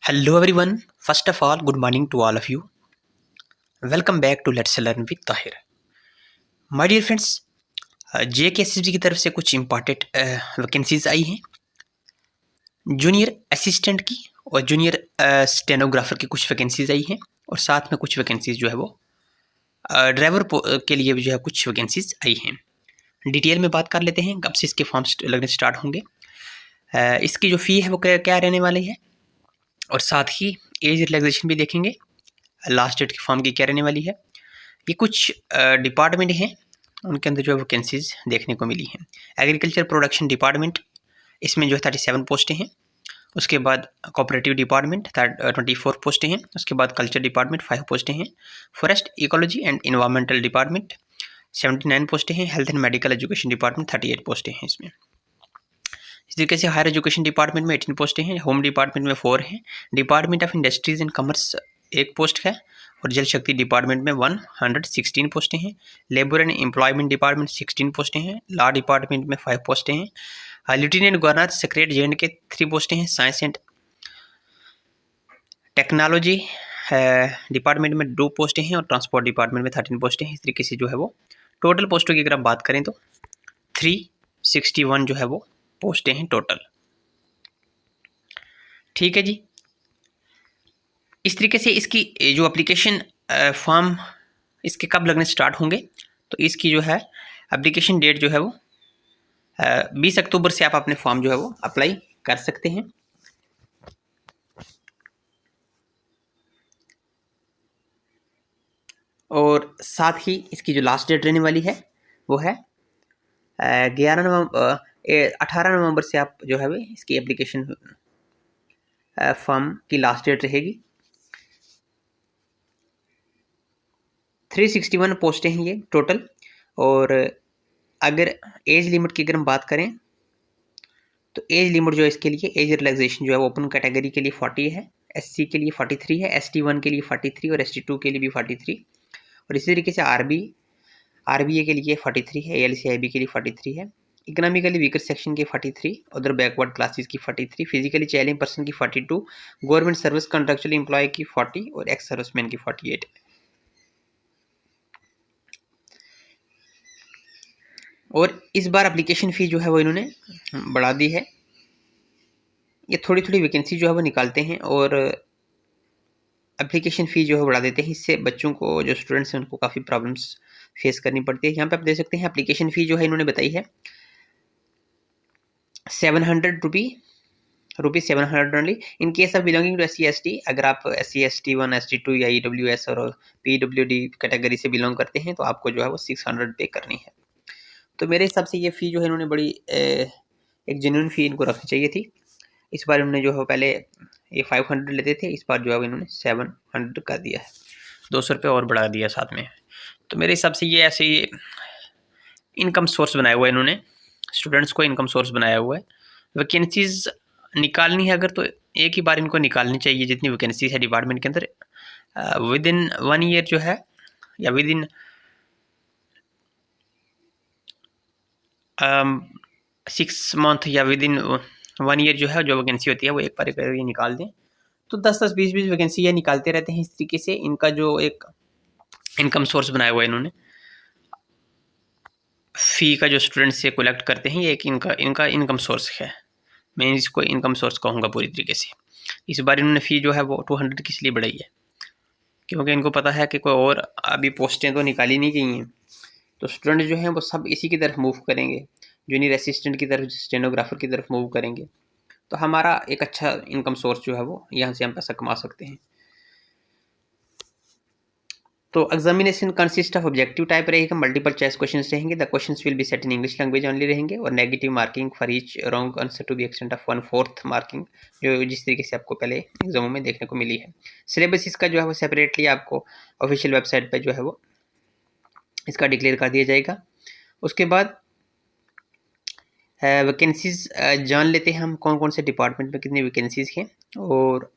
Hello everyone. First of all, good morning to all of you. Welcome back to Let's Learn with Tahir. My dear friends, JKSSB की तरफ से कुछ important vacancies आई हैं junior assistant की और junior stenographer की कुछ vacancies आई हैं और साथ में कुछ वैकेंसीज जो है वो ड्राइवर के लिए भी जो है कुछ वैकेंसीज आई हैं। डिटेल में बात कर लेते हैं कब से इसके फॉर्म्स लगने स्टार्ट होंगे, इसकी जो फ़ी है वो क्या रहने वाली है और साथ ही एज रिलैक्सेशन भी देखेंगे, लास्ट डेट की फॉर्म की क्या रहने वाली है। ये कुछ डिपार्टमेंट हैं उनके अंदर जो वैकेंसीज देखने को मिली हैं। एग्रीकल्चर प्रोडक्शन डिपार्टमेंट, इसमें जो है 37 पोस्टें हैं। उसके बाद कोऑपरेटिव डिपार्टमेंट 24 पोस्टें हैं। उसके बाद कल्चर डिपार्टमेंट 5 पोस्टें हैं। Forest ecology and environmental department 79 पोस्टें हैं। Health and medical education department 38 पोस्टें हैं इसमें। इस तरीके से हायर एजुकेशन डिपार्टमेंट में 18 पोस्टें हैं। होम डिपार्टमेंट में 4 हैं। Department of industries and commerce 1 post है और जल शक्ति डिपार्टमेंट में 116 पोस्टें हैं। लेबर एंड एम्प्लॉयमेंट डिपार्टमेंट 16 पोस्टें हैं। लॉ डिपार्टमेंट में 5 पोस्टें हैं। लेफ्टिनेंट गवर्नर सेक्रेटरी जे के 3 पोस्टें हैं। साइंस एंड टेक्नोलॉजी डिपार्टमेंट में 2 पोस्टें हैं और ट्रांसपोर्ट डिपार्टमेंट में 13 पोस्टें हैं। इस तरीके से जो है वो टोटल पोस्टों की अगर आप बात करें तो 361 जो है वो पोस्टें हैं टोटल। ठीक है जी। इस तरीके से इसकी जो एप्लीकेशन फॉर्म इसके कब लगने स्टार्ट होंगे, तो इसकी जो है एप्लीकेशन डेट जो है वो 20 अक्टूबर से आप अपने फॉर्म जो है वो अप्लाई कर सकते हैं। और साथ ही इसकी जो लास्ट डेट रहने वाली है वो है 18 नवंबर से आप जो है वो इसकी एप्लीकेशन फॉर्म की लास्ट डेट रहेगी। 361 पोस्टें हैं ये टोटल। और अगर एज लिमिट की अगर हम बात करें तो एज लिमिट जो है इसके लिए एज रिलैक्सेशन जो है वो ओपन कैटेगरी के लिए 40 है, SC के लिए 43 है, ST1 के लिए 43 और ST2 के लिए भी 43। और इसी तरीके से RBA के लिए 43 है, ALCIB के लिए 43 है, इकोनॉमिकली वीकर सेक्शन के 43, अदर बैकवर्ड क्लासेस की 43, फिजिकली चैलेंज पर्सन की 42, गवर्नमेंट सर्विस कॉन्ट्रेक्चुअल एम्प्लॉय की 40 और एक्स सर्विसमैन की 48। और इस बार एप्लीकेशन फ़ी जो है वो इन्होंने बढ़ा दी है। ये थोड़ी थोड़ी वैकेंसी जो है वो निकालते हैं और एप्लीकेशन फ़ी जो है बढ़ा देते हैं। इससे बच्चों को, जो स्टूडेंट्स हैं, उनको काफ़ी प्रॉब्लम्स फेस करनी पड़ती है। यहाँ पे आप देख सकते हैं एप्लीकेशन फ़ी जो है इन्होंने बताई है 700 rupees 700 only in case of belonging to SC/ST। अगर आप SC/ST1, ST2 या EWS और PWD कैटेगरी से बिलोंग करते हैं तो आपको जो है वो 600 पे करनी है। तो मेरे हिसाब से ये फ़ी जो है इन्होंने बड़ी एक जेन्युइन फ़ी इनको रखनी चाहिए थी। इस बार इन्होंने जो है पहले ये 500 लेते थे, इस बार जो है इन्होंने 700 कर दिया है, 200 रुपये और बढ़ा दिया साथ में। तो मेरे हिसाब से ये ऐसे ही इनकम सोर्स बनाया हुआ है इन्होंने, स्टूडेंट्स को इनकम सोर्स बनाया हुआ है। वैकेंसीज निकालनी है अगर तो एक ही बार इनको निकालनी चाहिए जितनी वैकेंसीज है डिपार्टमेंट के अंदर। विद इन 1 ईयर जो है या विद इन 6 मंथ या विद इन 1 ईयर जो है जो वैकेंसी होती है वो एक बार ये निकाल दें तो 10-10, 20-20 वैकेंसी ये निकालते रहते हैं। इस तरीके से इनका जो एक इनकम सोर्स बनाया हुआ है इन्होंने, फ़ी का जो स्टूडेंट्स से कलेक्ट करते हैं, ये एक इनका इनकम सोर्स है। मैं इसको इनकम सोर्स कहूँगा पूरी तरीके से। इस बार इन्होंने फ़ी जो है वो 200 किस लिए बढ़ाई है, क्योंकि इनको पता है कि कोई और अभी पोस्टें तो निकाली नहीं गई हैं, तो स्टूडेंट जो हैं वो सब इसी की तरफ मूव करेंगे, जूनियर असिस्टेंट की तरफ, स्टेनोग्राफर की तरफ मूव करेंगे। तो हमारा एक अच्छा इनकम सोर्स जो है वो यहाँ से हम पैसा कमा सकते हैं। तो examination consist of objective type रहेगा, मल्टीपल चॉइस क्वेश्चंस रहेंगे। The questions will be set in English language only रहेंगे और negative marking for each wrong answer to the extent of 1/4 marking, जो जिस तरीके से आपको पहले एग्जामों में देखने को मिली है। सिलेबस इसका जो है वो सेपरेटली आपको ऑफिशियल वेबसाइट पर जो है वो इसका डिक्लेयर कर दिया जाएगा। उसके बाद वैकेंसीज जान लेते हैं हम कौन कौन से डिपार्टमेंट में कितनी वैकेंसीज हैं। और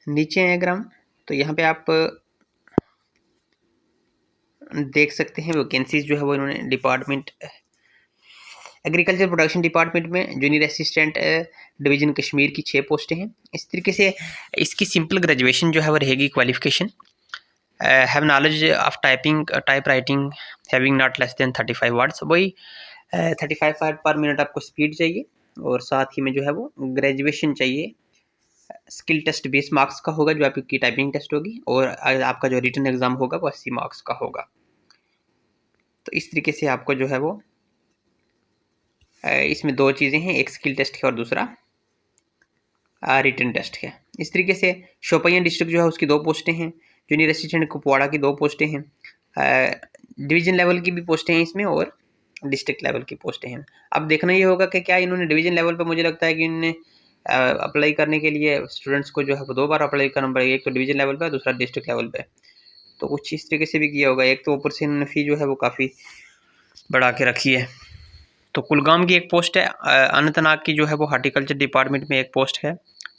नीचे हैं अगर हम तो यहाँ पे आप देख सकते हैं वैकेंसीज जो है वो इन्होंने डिपार्टमेंट एग्रीकल्चर प्रोडक्शन डिपार्टमेंट में जूनियर असिस्टेंट डिवीजन कश्मीर की 6 पोस्टें हैं। इस तरीके से इसकी सिंपल ग्रेजुएशन जो है वो रहेगी qualification. Have knowledge of type writing having not less than 35 words, वही 35 वर्ड पर मिनट आपको स्पीड चाहिए, और साथ ही में जो है वो ग्रेजुएशन चाहिए। स्किल टेस्ट 20 मार्क्स का होगा जो आपकी टाइपिंग टेस्ट होगी, और आपका जो रिटन एग्जाम होगा वो 80 मार्क्स का होगा। तो इस तरीके से आपको जो है वो इसमें 2 चीज़ें हैं, एक स्किल टेस्ट है और दूसरा रिटन टेस्ट है। इस तरीके से शोपियां डिस्ट्रिक्ट जो है उसकी 2 पोस्टें हैं, जूनियर असिस्टेंट कुपवाड़ा की 2 पोस्टें हैं, डिवीजन लेवल की भी पोस्टें हैं इसमें, और डिस्ट्रिक्ट लेवल की पोस्टें हैं। अब देखना ये होगा कि क्या इन्होंने डिवीजन लेवल पर, मुझे लगता है कि इन्होंने अप्लाई करने के लिए स्टूडेंट्स को जो है वो 2 बार अप्लाई करना पड़ेगा, एक तो डिवीजन लेवल पर, दूसरा डिस्ट्रिक्ट लेवल पे। तो कुछ इस तरीके से भी किया होगा। एक तो ऊपर से इन्होंने फ़ी जो है वो काफ़ी बढ़ा के रखी है। तो कुलगाम की एक पोस्ट है, अनंतनाग की जो है वो हार्टिकल्चर डिपार्टमेंट में एक पोस्ट है,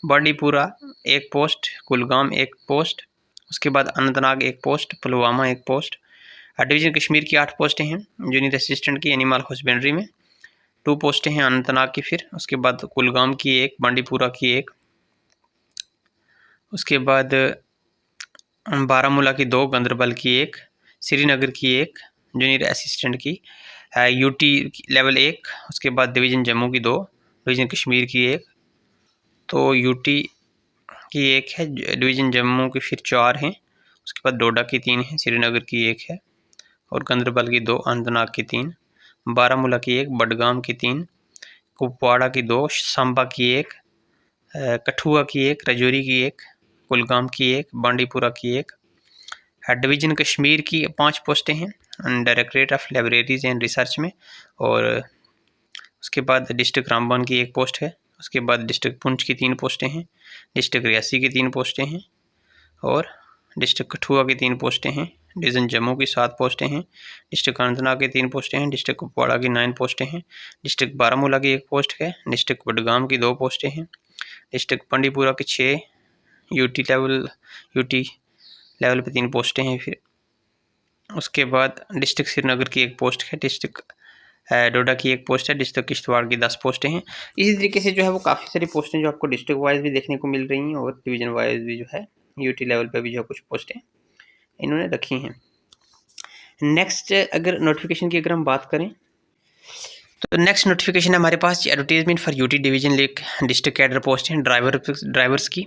बांडीपुरा एक पोस्ट, कुलगाम एक पोस्ट, उसके बाद अनंतनाग एक पोस्ट, पुलवामा एक पोस्ट। डिवीजन कश्मीर की 8 पोस्टें हैं, जूनियर असिस्टेंट की एनिमल हस्बेंड्री में 2 पोस्टें हैं अनंतनाग की, फिर उसके बाद कुलगाम की एक, बांडीपुरा की एक, उसके बाद बारामूला की 2, गंदरबल की एक, श्रीनगर की एक जूनियर असिस्टेंट की, यूटी लेवल 1, उसके बाद डिवीज़न जम्मू की 2, डिवीज़न कश्मीर की 1, तो यूटी की 1 है, डिवीज़न जम्मू की फिर 4 हैं, उसके बाद डोडा की 3 है, श्रीनगर की 1 है, और गंदरबल की 2, अनंतनाग की 3, बारामूला की 1, बडगाम की 3, कुपवाड़ा की 2, सांबा की 1, कठुआ की 1, राजौरी की 1, कुलगाम की 1, बांडीपुरा की 1। डिवीज़न कश्मीर की 5 पोस्टें हैं directorate of libraries and research में, और उसके बाद डिस्ट्रिक्ट रामबन की 1 पोस्ट है, उसके बाद डिस्ट्रिक्ट पुंछ की 3 पोस्टें हैं, डिस्ट्रिक्ट रियासी की 3 पोस्टें हैं, और डिस्ट्रिक्ट कठुआ की 3 पोस्टें हैं, डिवीज़न जम्मू की 7 पोस्टें हैं, डिस्ट्रिक्ट अनंतनाग की 3 पोस्टें हैं, डिस्ट्रिक्ट कुपवाड़ा की 9 पोस्टें हैं, डिस्ट्रिक्ट बारामूला की 1 पोस्ट है, डिस्ट्रिक्ट बडगाम की 2 पोस्टें हैं, डिस्ट्रिक्ट बांडीपुरा की 6, यूटी लेवल पे 3 पोस्टें हैं, फिर उसके बाद डिस्ट्रिक्ट श्रीनगर की 1 पोस्ट है, डिस्ट्रिक्ट डोडा की 1 पोस्ट है, डिस्ट्रिक्ट किश्तवाड़ की 10 पोस्टें हैं। इसी तरीके से जो है वो काफ़ी सारी पोस्टें जो आपको डिस्ट्रिक्ट वाइज भी देखने को मिल रही हैं, और डिवीज़न वाइज भी जो है यूटी लेवल पे भी जो कुछ पोस्टें इन्होंने रखी हैं। नेक्स्ट अगर नोटिफिकेशन की अगर हम बात करें, तो नेक्स्ट नोटिफिकेशन है हमारे पास एडवर्टीजमेंट फॉर यूटी डिवीजन लेक डिस्ट्रिक्ट कैडर पोस्ट हैं ड्राइवर्स की।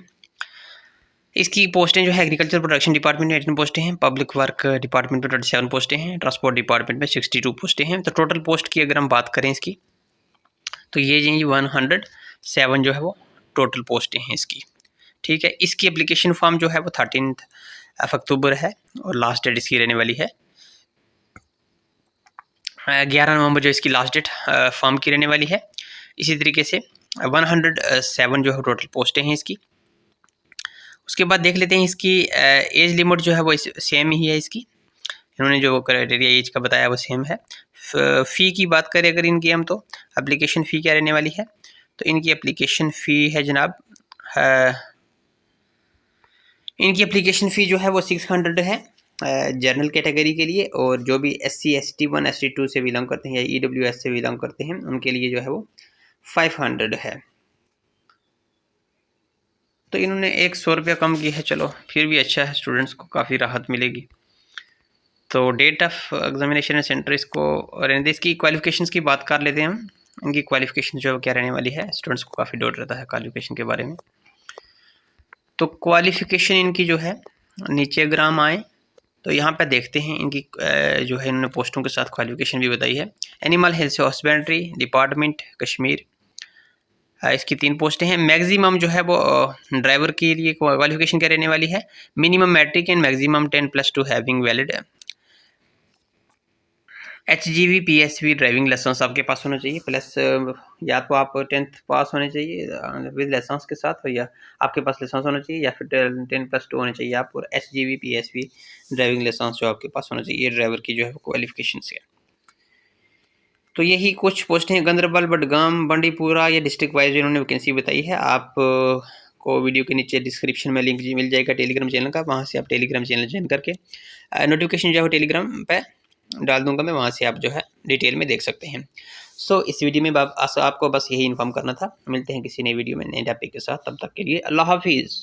इसकी पोस्टें जो है एग्रीकल्चर प्रोडक्शन डिपार्टमेंट में 18 पोस्टें हैं, पब्लिक वर्क डिपार्टमेंट में 27 पोस्टें हैं, ट्रांसपोर्ट डिपार्टमेंट में 62 पोस्टें हैं। तो टोटल पोस्ट की अगर हम बात करें इसकी, तो ये 107 जो है वो टोटल पोस्टें हैं इसकी। ठीक है, इसकी एप्लीकेशन फॉर्म जो है वो 13 अक्टूबर है, और लास्ट डेट इसकी रहने वाली है 11 नवंबर जो इसकी लास्ट डेट फॉर्म की रहने वाली है। इसी तरीके से 107 जो है टोटल पोस्टें हैं इसकी। उसके बाद देख लेते हैं इसकी एज लिमिट जो है वो सेम ही है इसकी, इन्होंने जो क्राइटेरिया एज का बताया वो सेम है। फ़ी की बात करें अगर इनकी हम, तो एप्लीकेशन फ़ी क्या रहने वाली है, तो इनकी एप्लीकेशन फ़ी है जनाब, इनकी एप्लीकेशन फ़ी जो है वो 600 है जनरल कैटेगरी के लिए, और जो भी SC ST 1 ST 2 से बिलोंग करते हैं या EWS से बिलोंग करते हैं उनके लिए जो है वो 500 है। तो इन्होंने 100 रुपया कम की है, चलो फिर भी अच्छा है, स्टूडेंट्स को काफ़ी राहत मिलेगी। तो डेट ऑफ एग्जामिनेशन सेंटर इसको, और इसकी क्वालिफिकेशंस की बात कर लेते हैं हम। इनकी क्वालिफिकेशन जो है क्या रहने वाली है, स्टूडेंट्स को काफ़ी डाउट रहता है क्वालिफिकेशन के बारे में। तो क्वालिफिकेशन इनकी जो है, नीचे अगर हम आएँ तो यहाँ पे देखते हैं इनकी जो है इन्होंने पोस्टों के साथ क्वालिफिकेशन भी बताई है। Animal health husbandry department Kashmir, इसकी 3 पोस्टें हैं। मैक्सिमम जो है वो ड्राइवर के लिए क्वालिफिकेशन क्या रहने वाली है, minimum matric and maximum 10+2 having valid HGV PSV driving licence आपके पास होना चाहिए, प्लस या तो आप 10th पास होने चाहिए विद लाइसेंस के साथ, और या आपके पास लाइसेंस होना चाहिए, या फिर 10+2 होने चाहिए आप, और HGV PSV ड्राइविंग लाइसेंस जो आपके पास होना चाहिए ड्राइवर की जो है क्वालिफिकेशन से। तो यही कुछ पोस्ट हैं, गंदरबल, बडगाम, बांडीपुरा, या डिस्ट्रिक्ट वाइज इन्होंने वैकेंसी बताई है। आप को वीडियो के नीचे डिस्क्रिप्शन में लिंक मिल जाएगा टेलीग्राम चैनल का, वहाँ से आप टेलीग्राम चैनल ज्वाइन करके नोटिफिकेशन जो है टेलीग्राम पे डाल दूंगा मैं, वहाँ से आप जो है डिटेल में देख सकते हैं। सो इस वीडियो में आपको बस यही इन्फॉर्म करना था। मिलते हैं किसी नए वीडियो में नए टॉपिक के साथ, तब तक के लिए अल्लाह हाफिज़।